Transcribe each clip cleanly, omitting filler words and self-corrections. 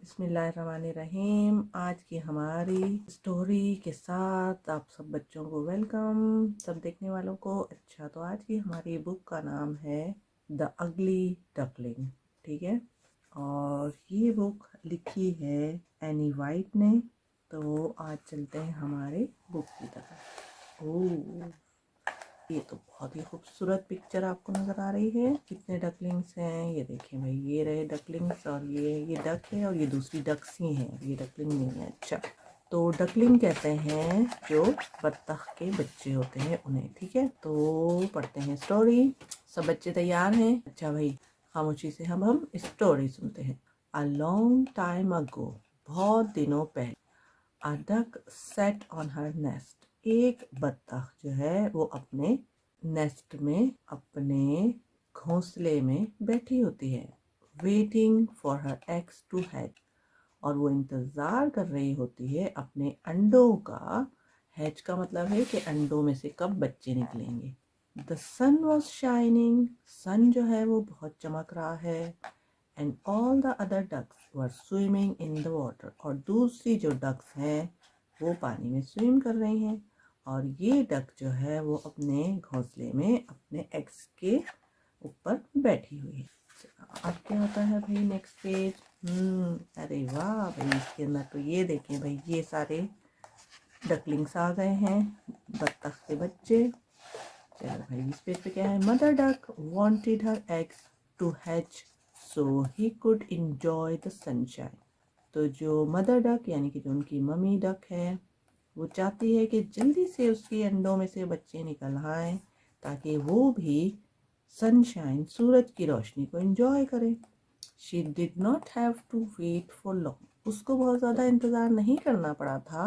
बिस्मिल्लाहिर्रहमानिर्रहीम। आज की हमारी स्टोरी के साथ आप सब बच्चों को वेलकम, सब देखने वालों को। अच्छा, तो आज की हमारी बुक का नाम है द अगली डकलिंग, ठीक है। और ये बुक लिखी है एनी वाइट ने। तो आज चलते हैं हमारे बुक की तरफ। ओह, ये तो बहुत ही खूबसूरत पिक्चर आपको नजर आ रही है। कितने डकलिंग्स हैं ये देखें भाई, ये रहे डकलिंग्स और ये डक है और ये दूसरी डक्स ही हैं, ये डकलिंग नहीं है। अच्छा, तो डकलिंग कहते हैं जो बत्तख के बच्चे होते हैं उन्हें, ठीक है। तो पढ़ते हैं स्टोरी। सब बच्चे तैयार हैं? अच्छा भाई, खामोशी से हम स्टोरी सुनते हैं। अ लॉन्ग टाइम अगो, बहुत दिनों पहले, a duck set on her nest, एक बत्तख जो है वो अपने नेस्ट में, अपने घोंसले में बैठी होती है। Waiting for her eggs to hatch, और वो इंतज़ार कर रही होती है अपने अंडों का। हैच का मतलब है कि अंडों में से कब बच्चे निकलेंगे। The sun was shining, sun जो है वो बहुत चमक रहा है। And all the other ducks were swimming in the water, और दूसरी जो डक्स हैं वो पानी में स्विम कर रही हैं। और ये डक जो है वो अपने घोंसले में अपने एग्स के ऊपर बैठी हुई है। अब क्या होता है भाई, नेक्स्ट पेज। अरे वाह भाई, इसके अंदर तो ये देखें भाई, ये सारे डकलिंग्स आ गए हैं, बत्तख के बच्चे। चलो भाई, इस पेज पे क्या है। Mother duck wanted her eggs to hatch so she could enjoy the sunshine. तो जो मदर डक यानी कि जो उनकी मम्मी डक है, वो चाहती है कि जल्दी से उसके अंडों में से बच्चे निकल आए ताकि वो भी सनशाइन, सूरज की रोशनी को एंजॉय करे। She did not have to wait for long, उसको बहुत ज़्यादा इंतज़ार नहीं करना पड़ा था।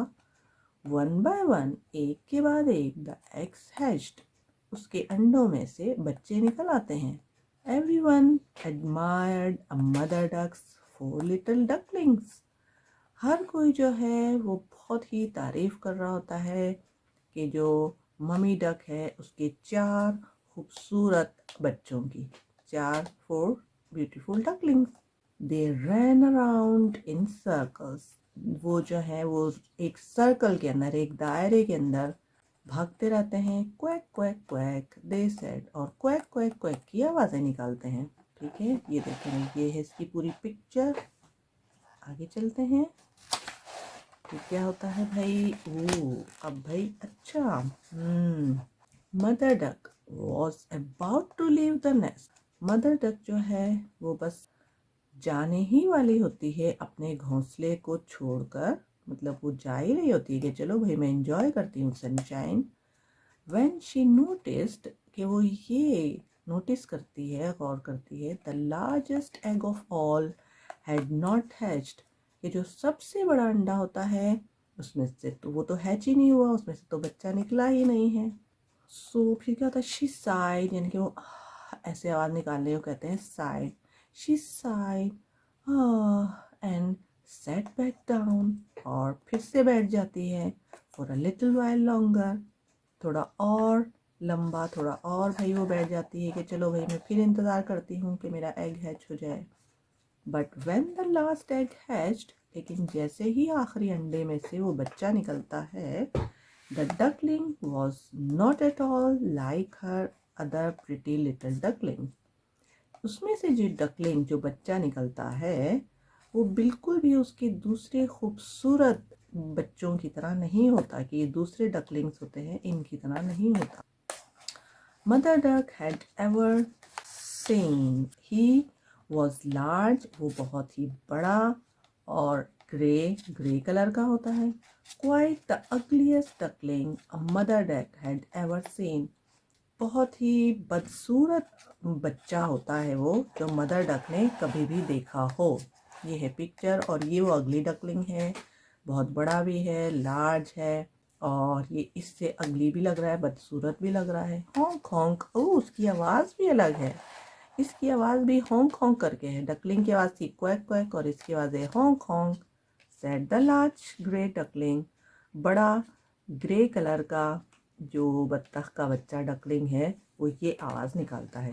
वन बाय वन, एक के बाद एक, द एग्स हैच्ड, उसके अंडों में से बच्चे निकल आते हैं। Everyone admired a mother duck's 4 little ducklings. हर कोई जो है वो बहुत ही तारीफ कर रहा होता है कि जो मम्मी डक है उसके 4 खूबसूरत बच्चों की, 4 beautiful ducklings. They ran around in circles, वो जो है वो एक सर्कल के अंदर, एक दायरे के अंदर भागते रहते हैं। Quack quack quack they said, और क्वैक क्वैक क्वैक की आवाज़ें निकालते हैं, ठीक है। ये देखें, ये है इसकी पूरी पिक्चर। आगे चलते हैं, तो क्या होता है भाई। अब भाई अच्छा, mother duck was about to leave the nest, mother duck जो है वो बस जाने ही वाली होती है अपने घोंसले को छोड़कर, मतलब वो जा ही रही होती है कि चलो भाई मैं एंजॉय करती हूँ सनशाइन। व्हेन शी नोटिस्ड, कि वो ये नोटिस करती है, गौर करती है, the largest egg of all had not hatched, कि जो सबसे बड़ा अंडा होता है उसमें से तो वो तो हैच ही नहीं हुआ, उसमें से तो बच्चा निकला ही नहीं है। सो फिर क्या होता है, शी साइड, यानी कि वो ऐसे आवाज़ निकालने को कहते हैं side. She side and set back down, और फिर से बैठ जाती है। For a little while longer, थोड़ा और लंबा, थोड़ा और भाई वो बैठ जाती है कि चलो भाई मैं फिर इंतज़ार करती हूँ कि मेरा एग हैच हो जाए। But when the last egg hatched, लेकिन जैसे ही आखिरी अंडे में से वो बच्चा निकलता है, the duckling was not at all like her other pretty little duckling, उसमें से जो डकलिंग, जो बच्चा निकलता है, वो बिल्कुल भी उसके दूसरे खूबसूरत बच्चों की तरह नहीं होता, कि ये दूसरे डकलिंग्स होते हैं इनकी तरह नहीं होता। Mother duck had ever seen, he was large, वो बहुत ही बड़ा और ग्रे कलर का होता है। Quite the ugliest duckling a mother duck had ever seen, बहुत ही बदसूरत बच्चा होता है वो जो मदर डक ने कभी भी देखा हो। ये है पिक्चर, और ये वो अगली डकलिंग है, बहुत बड़ा भी है, लार्ज है, और ये इससे अगली भी लग रहा है, बदसूरत भी लग रहा है। होंक होंक, उसकी आवाज़ भी अलग है, इसकी आवाज़ भी होंक होंक करके है। डकलिंग की आवाज़ थी क्वैक क्वैक, और इसकी आवाज़ है honk honk. Said the large grey duckling, बड़ा ग्रे कलर का जो बत्तख का बच्चा डकलिंग है वो ये आवाज़ निकालता है।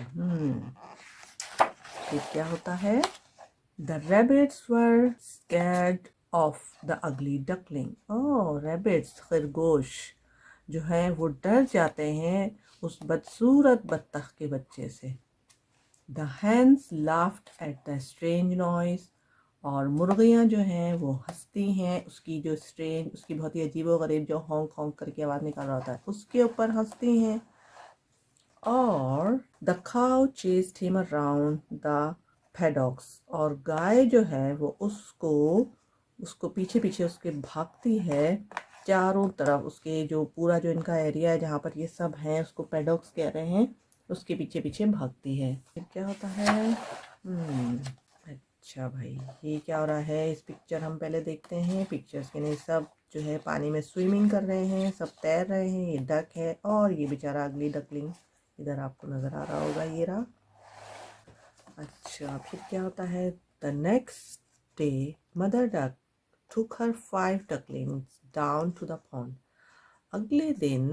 फिर क्या होता है, The rabbits were scared of the ugly duckling. Oh, rabbits, खरगोश जो हैं वो डर जाते हैं उस बदसूरत बत्तख के बच्चे से। The hens laughed at the strange noise. और मुर्गियाँ जो हैं वो हंसती हैं उसकी जो स्ट्रेंज, उसकी बहुत ही अजीबोगरीब जो हॉन्क हॉन्क करके आवाज़ निकाल रहा होता है उसके ऊपर हंसती हैं। और the cow chased him around the paddocks. और गाय जो है वो उसको उसको पीछे पीछे उसके भागती है चारों तरफ। उसके जो पूरा जो इनका एरिया है जहाँ पर ये सब हैं उसको पैडॉक्स कह रहे हैं, उसके पीछे पीछे भागती है। फिर क्या होता है? अच्छा भाई, ये क्या हो रहा है इस पिक्चर हम पहले देखते हैं। पिक्चर्स के नहीं, सब जो है पानी में स्विमिंग कर रहे हैं, सब तैर रहे हैं। ये डक है और ये बेचारा अगली डकलिंग इधर आपको नज़र आ रहा होगा, ये रहा। अच्छा, फिर क्या होता है? The next day mother duck took her 5 ducklings down to the pond. अगले दिन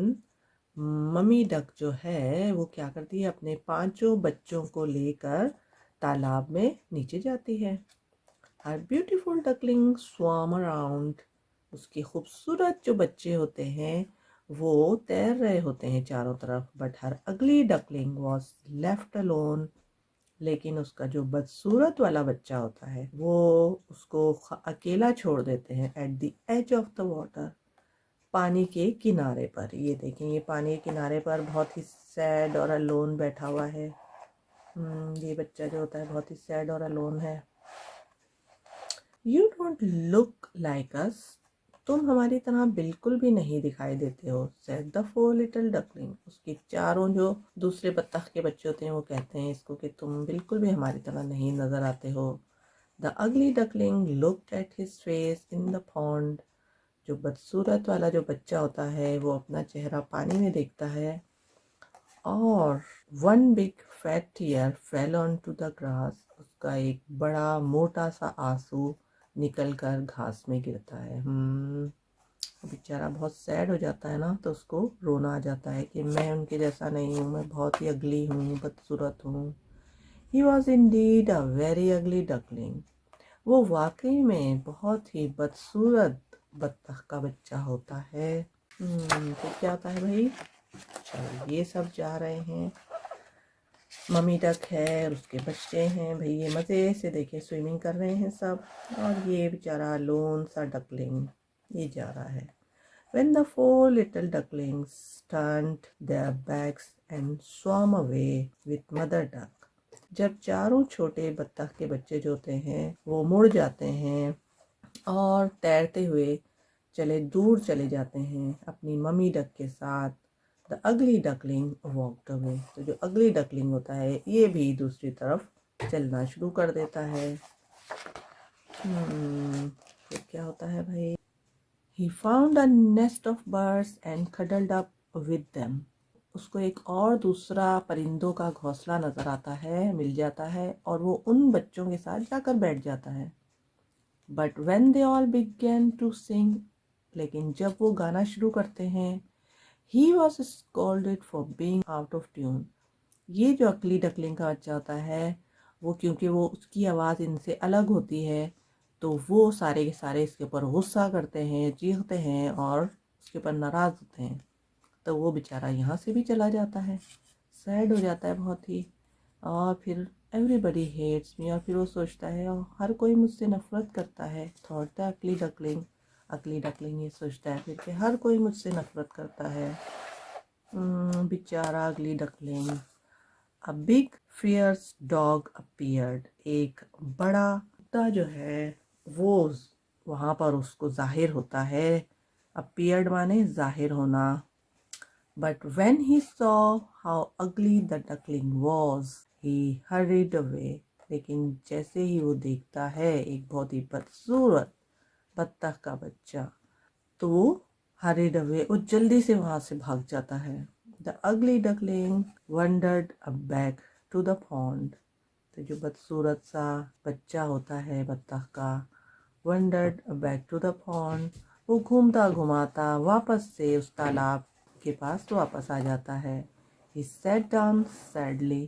मम्मी डक जो है वो क्या करती है, अपने 5 बच्चों को लेकर तालाब में नीचे जाती है। Her beautiful ducklings swam around. उसके खूबसूरत जो बच्चे होते हैं वो तैर रहे होते हैं चारों तरफ। But her ugly duckling was left alone. लेकिन उसका जो बदसूरत वाला बच्चा होता है वो उसको अकेला छोड़ देते हैं at the edge of the water, पानी के किनारे पर। ये देखें, ये पानी के किनारे पर बहुत ही सैड और अलोन बैठा हुआ है। ये बच्चा जो होता है बहुत ही सैड और अलोन है। You don't look like us. तुम हमारी तरह बिल्कुल भी नहीं दिखाई देते हो, सेड द 4 लिटिल डकलिंग। उसके चारों जो दूसरे बत्तख के बच्चे होते हैं वो कहते हैं इसको कि तुम बिल्कुल भी हमारी तरह नहीं नजर आते हो। The ugly duckling looked at his face in the pond. जो बदसूरत वाला जो बच्चा होता है वो अपना चेहरा पानी में देखता है और one big fat tear fell on to the grass. उसका एक बड़ा मोटा सा आंसू निकल कर घास में गिरता है। बेचारा बहुत सैड हो जाता है ना, तो उसको रोना आ जाता है कि मैं उनके जैसा नहीं हूँ, मैं बहुत ही अगली हूँ, बदसूरत हूँ। He was indeed a very ugly duckling. वो वाकई में बहुत ही बदसूरत बत्तख का बच्चा होता है। तो क्या होता है भाई? चलो, ये सब जा रहे हैं, मम्मी डक है और उसके बच्चे हैं भाई, ये मज़े से देखे स्विमिंग कर रहे हैं सब। और ये बेचारा लोन सा डकलिंग ये जा रहा है। When the 4 little ducklings turned their backs and swam away with mother duck. जब चारों छोटे बत्तख के बच्चे जो होते हैं वो मुड़ जाते हैं और तैरते हुए दूर चले जाते हैं अपनी मम्मी डक के साथ। The ugly duckling walked away. तो जो अगली डकलिंग होता है ये भी दूसरी तरफ चलना शुरू कर देता है। फिर क्या होता है भाई? He found a nest of birds and cuddled up with them. उसको एक और दूसरा परिंदों का घोंसला नजर आता है, मिल जाता है और वो उन बच्चों के साथ जाकर बैठ जाता है। But when they all began to sing, लेकिन जब वो गाना शुरू करते हैं, he was scolded for being out of tune. ये जो अगली डकलिंग का बच्चा होता है वो, क्योंकि वो उसकी आवाज़ इनसे अलग होती है तो वो सारे के सारे इसके ऊपर गुस्सा करते हैं, चीखते हैं और उसके ऊपर नाराज़ होते हैं। तो वो बेचारा यहाँ से भी चला जाता है, सैड हो जाता है बहुत ही। और फिर एवरीबडी हेट्स मी, और फिर वो सोचता है और हर कोई मुझसे नफरत करता है। Thought the ugly duckling. अगली डकलिंग ये सोचता है फिर कि हर कोई मुझसे नफरत करता है। बेचारा अगली duckling. A big fierce dog appeared. एक बड़ा कुत्ता जो है वो वहाँ पर उसको जाहिर होता है। appeared माने जाहिर होना। But when he saw how ugly the duckling was, he hurried away. लेकिन जैसे ही वो देखता है एक बहुत ही बदसूरत बत्तख का बच्चा, तो वो hurried away, वो जल्दी से वहाँ से भाग जाता है। The ugly duckling wandered back to the pond. तो जो बदसूरत सा बच्चा होता है बत्तख का, wandered back to the pond, वो घूमता घुमाता वापस से उस तालाब के पास वापस आ जाता है। He sat down sadly,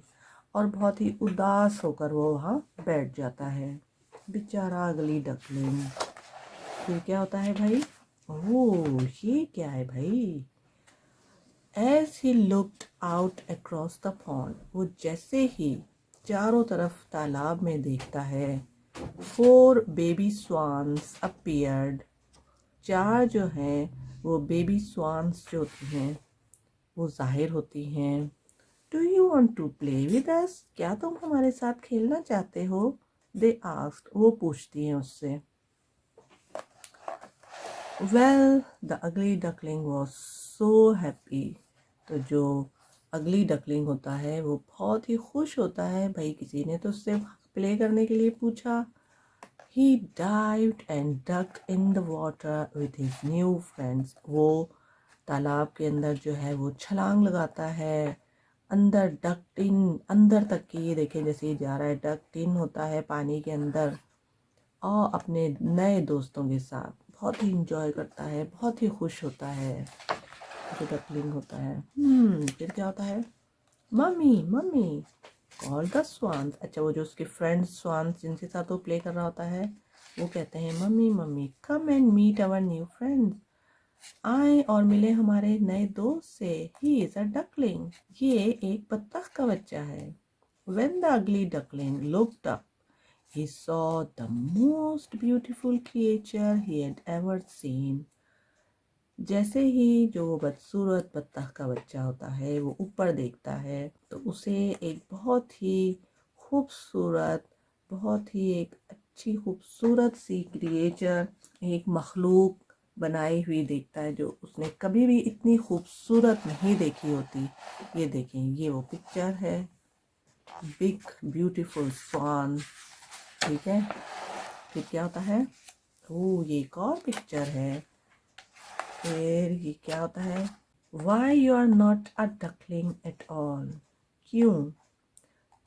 और बहुत ही उदास होकर वो वहाँ बैठ जाता है। बेचारा अगली डकलिंग। फिर क्या होता है भाई? ओह, ये क्या है भाई? As he looked out across the pond, वो जैसे ही चारों तरफ तालाब में देखता है, 4 baby swans appeared. 4 जो हैं वो बेबी स्वान्स जो होती हैं वो जाहिर होती हैं। Do you want to play with us? क्या तुम हमारे साथ खेलना चाहते हो? They asked. वो पूछती हैं उससे। Well, the ugly duckling was so happy. तो जो अगली डकलिंग होता है वो बहुत ही खुश होता है। भाई किसी ने तो उससे प्ले करने के लिए पूछा। He dived and ducked in the water with his new friends. वो तालाब के अंदर जो है वो छलांग लगाता है, अंदर डक्ट इन, अंदर तक की, ये देखें जैसे ही जा रहा है, डक्ट इन होता है पानी के अंदर, और अपने नए दोस्तों के साथ बहुत ही इंजॉय करता है, बहुत ही खुश होता है जो डकलिंग होता है। फिर क्या होता है? Mummy mummy call the swans. अच्छा, वो जो उसके फ्रेंड्स स्वान्स जिनके साथ वो प्ले कर रहा होता है वो कहते हैं mummy mummy come and meet our new friends. आए और मिले हमारे नए दोस्त से। He is a duckling. ये एक बत्तख का बच्चा है। When the ugly duckling looked up, he saw the most beautiful creature he had ever seen. जैसे ही जो वो बदसूरत बत्तख का बच्चा होता है वो ऊपर देखता है तो उसे एक बहुत ही खूबसूरत, बहुत ही एक अच्छी खूबसूरत सी क्रिएचर, एक मखलूक बनाई हुई देखता है जो उसने कभी भी इतनी खूबसूरत नहीं देखी होती। ये देखें, ये वो पिक्चर है, बिग ब्यूटीफुल स्वान। ठीक है, फिर क्या होता है? ओह, ये एक और पिक्चर है। फिर ये क्या होता है? Why you are not a duckling at all? क्यों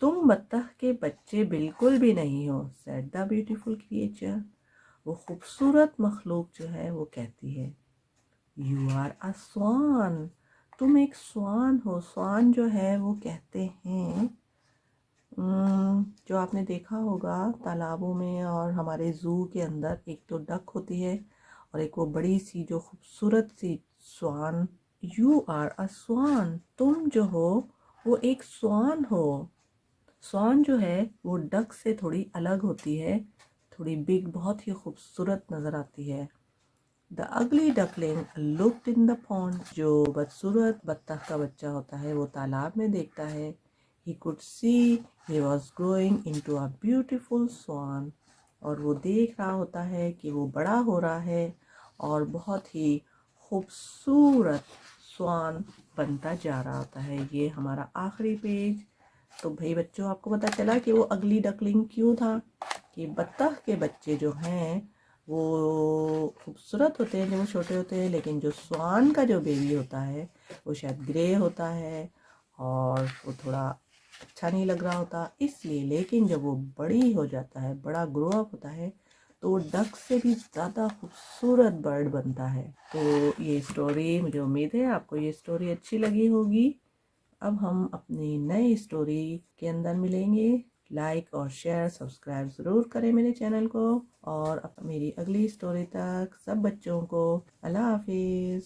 तुम बत्तख के बच्चे बिल्कुल भी नहीं हो? said the beautiful creature. वो खूबसूरत मखलूक जो है वो कहती है You are a swan. तुम एक स्वान हो। स्वान जो है वो कहते हैं जो आपने देखा होगा तालाबों में और हमारे जू के अंदर, एक तो डक होती है और एक वो बड़ी सी जो खूबसूरत सी स्वान। यू आर अ स्वान। तुम जो हो वो एक स्वान हो। स्वान जो है वो डक से थोड़ी अलग होती है, थोड़ी बिग, बहुत ही खूबसूरत नज़र आती है। The ugly duckling looked in the pond. जो बदसूरत बत्तख का बच्चा होता है वो तालाब में देखता है। He could see he was growing into a beautiful swan. और वो देख रहा होता है कि वो बड़ा हो रहा है और बहुत ही खूबसूरत स्वान बनता जा रहा होता है। ये हमारा आखिरी पेज। तो भाई बच्चों, आपको पता चला कि वो अगली डकलिंग क्यों था? कि बत्तख के बच्चे जो हैं वो खूबसूरत होते हैं जब वो छोटे होते हैं, लेकिन जो स्वान का जो बेबी होता है वो शायद ग्रे होता है और वो थोड़ा अच्छा नहीं लग रहा होता इसलिए। लेकिन जब वो बड़ी हो जाता है, बड़ा ग्रो अप होता है, तो वो डक से भी ज़्यादा खूबसूरत बर्ड बनता है। तो ये स्टोरी, मुझे उम्मीद है आपको ये स्टोरी अच्छी लगी होगी। अब हम अपनी नई स्टोरी के अंदर मिलेंगे। लाइक और शेयर सब्सक्राइब ज़रूर करें मेरे चैनल को, और मेरी अगली स्टोरी तक सब बच्चों को अल्लाह हाफिज़।